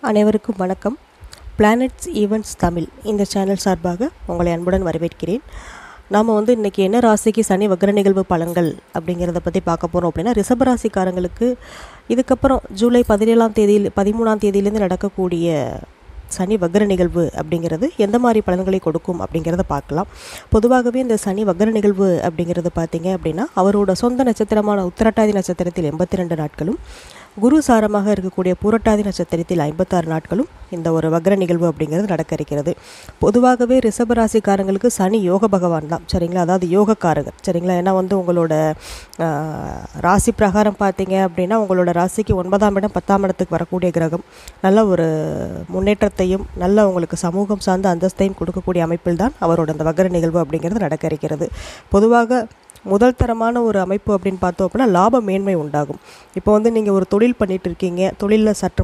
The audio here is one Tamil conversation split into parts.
அனைவருக்கும் வணக்கம். பிளானட்ஸ் ஈவெண்ட்ஸ் தமிழ் இந்த சேனல் சார்பாக உங்களை அன்புடன் வரவேற்கிறேன். நாம் இன்றைக்கி என்ன ராசிக்கு சனி வக்ர நிகழ்வு பலன்கள் அப்படிங்கிறத பற்றி பார்க்க போகிறோம் அப்படின்னா, ரிஷபராசிக்காரங்களுக்கு இதுக்கப்புறம் ஜூலை 13ஆம் தேதியிலேருந்து நடக்கக்கூடிய சனி வக்ர நிகழ்வு அப்படிங்கிறது எந்த மாதிரி பலன்களை கொடுக்கும் அப்படிங்கிறத பார்க்கலாம். பொதுவாகவே இந்த சனி வக்ர நிகழ்வு அப்படிங்கிறது பார்த்திங்க அப்படின்னா, அவரோட சொந்த நட்சத்திரமான உத்திரட்டாதி நட்சத்திரத்தில் 82 நாட்களும், குரு சாரமாக இருக்கக்கூடிய பூரட்டாதி நட்சத்திரத்தில் 56 நாட்களும் இந்த ஒரு வக்ர நிகழ்வு அப்படிங்கிறது நடக்க இருக்கிறது. பொதுவாகவே ரிஷபராசிக்காரங்களுக்கு சனி யோக பகவான் தான், சரிங்களா? அதாவது யோகக்காரகர், சரிங்களா? ஏன்னா உங்களோட ராசி பிரகாரம் பார்த்தீங்க அப்படின்னா, உங்களோட ராசிக்கு 9ஆம் இடம் 10ஆம் இடத்துக்கு வரக்கூடிய கிரகம் நல்ல ஒரு முன்னேற்றத்தையும் நல்ல உங்களுக்கு சமூகம் சார்ந்த அந்தஸ்தையும் கொடுக்கக்கூடிய அமைப்பில் தான் அவரோட அந்த வக்ர நிகழ்வு அப்படிங்கிறது நடக்க இருக்கிறது. பொதுவாக முதல் தரமான ஒரு அமைப்பு அப்படின்னு பார்த்தோம் அப்படின்னா லாப மேன்மை உண்டாகும். இப்போ நீங்கள் ஒரு தொழில் பண்ணிகிட்டு இருக்கீங்க, தொழிலில் சற்று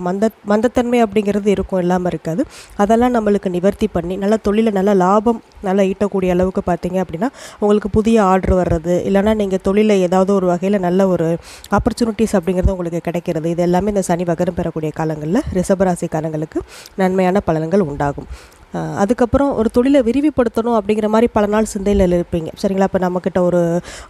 மந்தத்தன்மை அப்படிங்கிறது இருக்கும், இல்லாமல் இருக்காது. அதெல்லாம் நம்மளுக்கு நிவர்த்தி பண்ணி நல்ல தொழிலில் நல்ல லாபம் நல்லா ஈட்டக்கூடிய அளவுக்கு பார்த்தீங்க அப்படின்னா உங்களுக்கு புதிய ஆர்டர் வர்றது, இல்லைனா நீங்கள் தொழிலில் ஏதாவது ஒரு வகையில் நல்ல ஒரு ஆப்பர்ச்சுனிட்டிஸ் அப்படிங்கிறது உங்களுக்கு கிடைக்கிறது. இது எல்லாமே இந்த சனி வக்ரம் பெறக்கூடிய காலங்களில் ரிஷபராசிக்காரங்களுக்கு நன்மையான பலன்கள் உண்டாகும். அதுக்கப்புறம் ஒரு தொழிலை விரிவுபடுத்தணும் அப்படிங்கிற மாதிரி பல நாள் சிந்தையில் இருப்பீங்க, சரிங்களா? இப்போ நம்மக்கிட்ட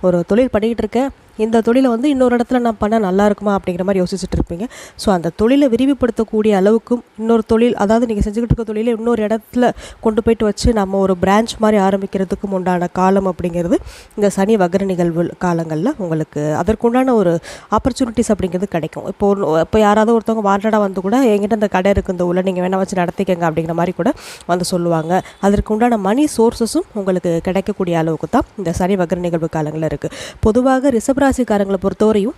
ஒரு தொழில் பண்ணிக்கிட்டு இருக்கேன், இந்த தொழிலை இன்னொரு இடத்துல நான் பண்ணால் நல்லா இருக்குமா அப்படிங்கிற மாதிரி யோசிச்சுட்டு இருப்பீங்க. ஸோ அந்த தொழிலை விரிவுபடுத்தக்கூடிய அளவுக்கும் இன்னொரு தொழில், அதாவது நீங்கள் செஞ்சுக்கிட்டு இருக்க தொழிலை இன்னொரு இடத்துல கொண்டு போய்ட்டு வச்சு நம்ம ஒரு பிரான்ச் மாதிரி ஆரம்பிக்கிறதுக்கும் உண்டான காலம் அப்படிங்கிறது இந்த சனி வக்ர நிகழ்வு காலங்களில் உங்களுக்கு அதற்குண்டான ஒரு ஆப்பர்ச்சுனிட்டிஸ் அப்படிங்கிறது கிடைக்கும். இப்போ யாராவது ஒருத்தவங்க வாண்டடாக கூட என்கிட்ட இந்த கடை இருக்குது, இந்த ஊரில் நீங்கள் வேணால் வச்சு நடத்திக்கங்க அப்படிங்கிற மாதிரி கூட சொல்லுவாங்க. அதற்கு உண்டான மணி சோர்ஸஸும் உங்களுக்கு கிடைக்கக்கூடிய அளவுக்கு தான் இந்த சனி வக்ர நிகழ்வு காலங்களில் இருக்குது. பொதுவாக ரிஷபராசிக்காரங்களை பொறுத்தவரையும்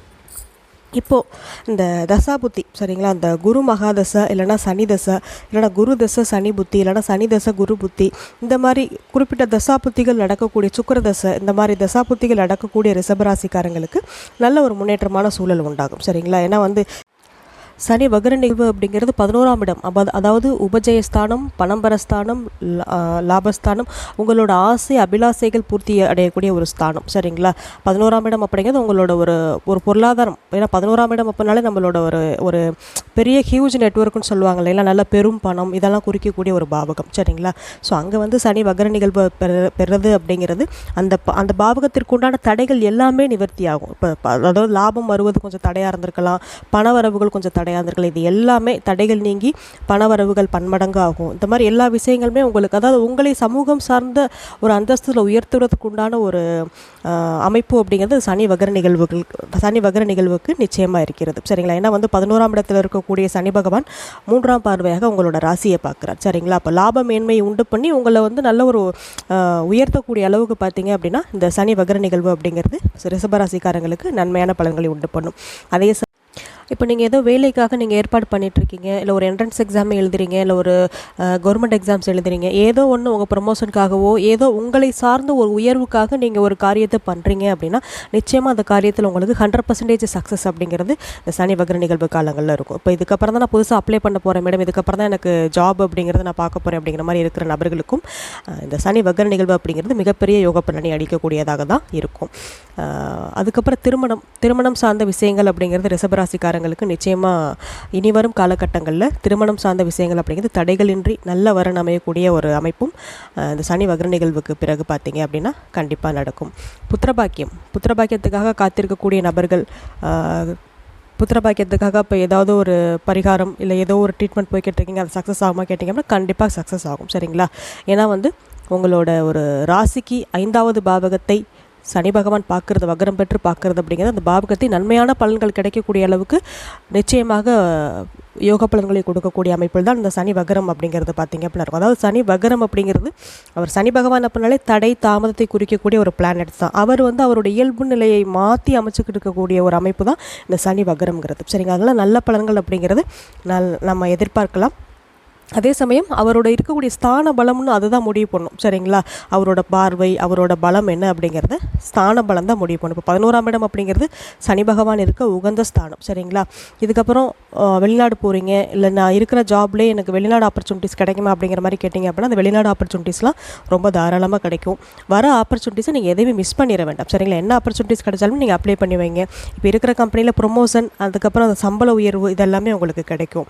இப்போது இந்த தசாபுத்தி, சரிங்களா, அந்த குரு மகாதசை இல்லைனா சனி தசை, இல்லைனா குரு தசை சனி புத்தி, இல்லைனா சனி தசை குரு புத்தி, இந்த மாதிரி குறிப்பிட்ட தசாபுத்திகள் நடக்கக்கூடிய சுக்கிர தசை, இந்த மாதிரி தசாபுத்திகள் நடக்கக்கூடிய ரிஷபராசிக்காரங்களுக்கு நல்ல ஒரு முன்னேற்றமான சூழல் உண்டாகும், சரிங்களா? ஏன்னா சனி வக்ர நிகழ்வு அப்படிங்கிறது 11ஆம் இடம், அதாவது உபஜயஸ்தானம், பணம்பரஸ்தானம், லாபஸ்தானம், உங்களோட ஆசை அபிலாசைகள் பூர்த்தி அடையக்கூடிய ஒரு ஸ்தானம், சரிங்களா? 11ஆம் இடம் அப்படிங்கிறது உங்களோட ஒரு பொருளாதாரம். ஏன்னா 11ஆம் இடம் அப்படின்னாலே நம்மளோட ஒரு பெரிய ஹியூஜ் நெட்வொர்க்குன்னு சொல்லுவாங்க இல்லைங்களா, நல்ல பெரும் பணம் இதெல்லாம் குறிக்கக்கூடிய ஒரு பாவகம், சரிங்களா? ஸோ அங்கே சனி வக்ர நிகழ்வு பெறுறது அப்படிங்கிறது அந்த பாவகத்திற்குண்டான தடைகள் எல்லாமே நிவர்த்தி ஆகும். இப்போ அதாவது லாபம் வருவது கொஞ்சம் தடையாக இருந்திருக்கலாம், பண வரவுகள் கொஞ்சம் தடையாக இருந்திருக்கலாம், இது எல்லாமே தடைகள் நீங்கி பணவரவுகள் பன்மடங்கு ஆகும். இந்த மாதிரி எல்லா விஷயங்களுமே உங்களுக்கு, அதாவது உங்களை சமூகம் சார்ந்த ஒரு அந்தஸ்தில் உயர்த்துவதற்கு உண்டான ஒரு அமைப்பு அப்படிங்கிறது சனி வக்ர நிகழ்வுக்கு நிச்சயமாக இருக்கிறது, சரிங்களா? ஏன்னா 11ஆம் இடத்துல இருக்கக்கூடிய சனி பகவான் 3ஆம் பார்வையாக உங்களோட ராசியை பார்க்குறார், சரிங்களா? அப்போ லாப மேன்மையை உண்டு பண்ணி உங்களை நல்ல ஒரு உயர்த்தக்கூடிய அளவுக்கு பார்த்தீங்க அப்படின்னா இந்த சனி வக்ர நிகழ்வு அப்படிங்கிறது ரிஷபராசிக்காரங்களுக்கு நன்மையான பலன்களை உண்டு பண்ணும். அதே இப்போ நீங்கள் ஏதோ வேலைக்காக நீங்கள் ஏற்பாடு பண்ணிகிட்ருக்கீங்க, இல்லை ஒரு என்ட்ரன்ஸ் எக்ஸாம் எழுதுறீங்க, இல்லை ஒரு கவர்மெண்ட் எக்ஸாம்ஸ் எழுதுறீங்க, ஏதோ ஒன்று உங்கள் ப்ரமோஷனுக்காகவோ ஏதோ உங்களை சார்ந்த ஒரு உயர்வுக்காக நீங்கள் ஒரு காரியத்தை பண்ணுறீங்க அப்படின்னா நிச்சயமாக அந்த காரியத்தில் உங்களுக்கு 100% சக்ஸஸ் அப்படிங்கிறது இந்த சனி வக்ர நிகழ்வு காலங்களில் இருக்கும். இப்போ இதுக்கப்புறம் தான் நான் புதுசாக அப்ளை பண்ண போகிறேன் மேடம், இதுக்கப்புறம் தான் எனக்கு ஜாப் அப்படிங்கிறத நான் பார்க்க போகிறேன் அப்படிங்கிற மாதிரி இருக்கிற நபர்களுக்கும் இந்த சனி வக்ர நிகழ்வு அப்படிங்கிறது மிகப்பெரிய யோக பலனை அளிக்கக்கூடியதாக தான் இருக்கும். அதுக்கப்புறம் திருமணம் சார்ந்த விஷயங்கள் அப்படிங்கிறது ரிஷபராசிக்காரங்களுக்கு நிச்சயமாக இனி வரும் காலகட்டங்களில் திருமணம் சார்ந்த விஷயங்கள் அப்படிங்கிறது தடைகளின்றி நல்ல வரன் அமையக்கூடிய ஒரு அமைப்பும் இந்த சனி வக்ர நிகழ்வுக்கு பிறகு பார்த்தீங்க அப்படின்னா கண்டிப்பாக நடக்கும். புத்திரபாக்கியத்துக்காக காத்திருக்கக்கூடிய நபர்கள், புத்திரபாக்கியத்துக்காக இப்போ ஏதாவது ஒரு பரிகாரம் இல்லை ஏதோ ஒரு ட்ரீட்மெண்ட் போய்கிட்டு இருக்கீங்க, அது சக்ஸஸ் ஆகுமா கேட்டிங்க அப்படின்னா கண்டிப்பாக சக்ஸஸ் ஆகும், சரிங்களா? ஏன்னா உங்களோட ஒரு ராசிக்கு 5ஆவது பாவகத்தை சனி பகவான் பார்க்குறது, வக்ரம் பெற்று பார்க்குறது அப்படிங்கிறது அந்த பாவகத்தை நன்மையான பலன்கள் கிடைக்கக்கூடிய அளவுக்கு நிச்சயமாக யோக பலன்களை கொடுக்கக்கூடிய அமைப்பில் தான் இந்த சனி வக்ரம் அப்படிங்கிறது பார்த்திங்க அப்படின்னா இருக்கும். அதாவது சனி வக்ரம் அப்படிங்கிறது அவர் சனி பகவான் அப்படின்னாலே தடை தாமதத்தை குறிக்கக்கூடிய ஒரு பிளானட் தான். அவர் அவருடைய இயல்பு நிலையை மாற்றி அமைச்சுக்கிட்டு இருக்கக்கூடிய ஒரு அமைப்பு தான் இந்த சனி வக்ரம்ங்கிறது, சரிங்க? அதனால் நல்ல பலன்கள் அப்படிங்கிறது நம்ம எதிர்பார்க்கலாம். அதே சமயம் அவரோட இருக்கக்கூடிய ஸ்தான பலம்னு அதுதான் முடிவு பண்ணும். சரிங்களா? அவரோட பார்வை, அவரோட பலம் என்ன அப்படிங்கிறத ஸ்தான பலம் தான் முடிவு பண்ணும். இப்போ 11ஆம் இடம் அப்படிங்கிறது சனி பகவான் இருக்க உகந்த ஸ்தானம். சரிங்களா? இதுக்கப்புறம் வெளிநாடு போகிறீங்க, இல்லை நான் இருக்கிற ஜாப்லேயே எனக்கு வெளிநாடு ஆப்பர்ச்சுனிட்டிஸ் கிடைக்குமா அப்படிங்கிற மாதிரி கேட்டிங்க அப்படின்னா, அந்த வெளிநாடு ஆப்பர்ச்சுனிட்டிஸ்லாம் ரொம்ப தாராளமாக கிடைக்கும். வர ஆப்பர்ச்சுனிட்டிஸை நீங்கள் எதையுமே மிஸ் பண்ணிட வேண்டாம். சரிங்களா? என்ன ஆப்பர்ச்சுனிட்டிஸ் கிடைச்சாலும் நீங்கள் அப்ளை பண்ணி வைங்க. இப்போ இருக்கிற கம்பெனியில் ப்ரொமோஷன், அதுக்கப்புறம் அந்த சம்பள உயர்வு இதெல்லாமே உங்களுக்கு கிடைக்கும்.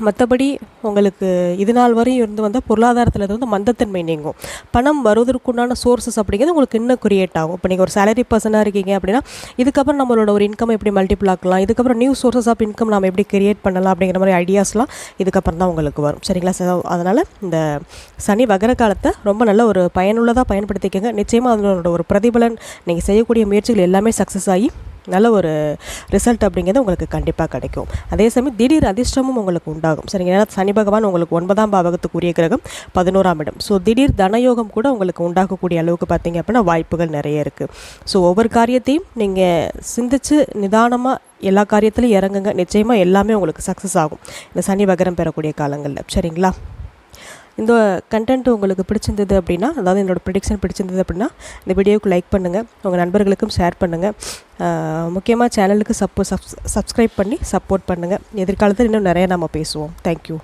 மற்றபடி உங்களுக்கு இது நாள் வரையும் இருந்து வந்த பொருளாதாரத்தில் இருந்து மந்தத்தன்மை நீங்கும். பணம் வருவதற்குண்டான சோர்ஸஸ் அப்படிங்கிறது உங்களுக்கு இன்னும் கிரியேட் ஆகும். இப்போ நீங்கள் ஒரு சேலரி பர்சனாக இருக்கீங்க அப்படின்னா, இதுக்கப்புறம் நம்மளோட ஒரு இன்கம் எப்படி மல்டிபிள் ஆக்கலாம், இதுக்கப்புறம் நியூ சோர்ஸஸ் ஆஃப் இன்கம் நம்ம எப்படி கிரியேட் பண்ணலாம் அப்படிங்கிற மாதிரி ஐடியாஸ்லாம் இதுக்கப்புறம் தான் உங்களுக்கு வரும். சரிங்களா? அதனால் இந்த சனி வகர காலத்தை ரொம்ப நல்ல ஒரு பயனுள்ளதாக பயன்படுத்திக்கங்க. நிச்சயமாக அதனோட ஒரு பிரதிபலன், நீங்கள் செய்யக்கூடிய முயற்சிகள் எல்லாமே சக்ஸஸ் ஆகி நல்ல ஒரு ரிசல்ட் அப்படிங்கிறது உங்களுக்கு கண்டிப்பாக கிடைக்கும். அதே சமயம் திடீர் அதிர்ஷ்டமும் உங்களுக்கு உண்டாகும். சரிங்க? ஏன்னா சனி பகவான் உங்களுக்கு 9ஆம் பாவகத்துக்குரிய கிரகம், 11ஆம் இடம். ஸோ திடீர் தனயோகம் கூட உங்களுக்கு உண்டாகக்கூடிய அளவுக்கு பார்த்தீங்க அப்படின்னா வாய்ப்புகள் நிறைய இருக்குது. ஸோ ஒவ்வொரு காரியத்தையும் நீங்கள் சிந்தித்து நிதானமாக எல்லா காரியத்திலையும் இறங்குங்க. நிச்சயமாக எல்லாமே உங்களுக்கு சக்ஸஸ் ஆகும் இந்த சனி வகரம் பெறக்கூடிய காலங்களில். சரிங்களா? இந்த கண்டென்ட் உங்களுக்கு பிடிச்சிருந்தது அப்படின்னா, அதாவது என்னோடய ப்ரெடிக்ஷன் பிடிச்சிருந்தது அப்படின்னா, இந்த வீடியோவுக்கு லைக் பண்ணுங்கள், உங்கள் நண்பர்களுக்கும் ஷேர் பண்ணுங்கள். முக்கியமாக சேனலுக்கு சப்ஸ்கிரைப் பண்ணி சப்போர்ட் பண்ணுங்கள். எதிர்காலத்தில் இன்னும் நிறைய நம்ம பேசுவோம். தேங்க்யூ.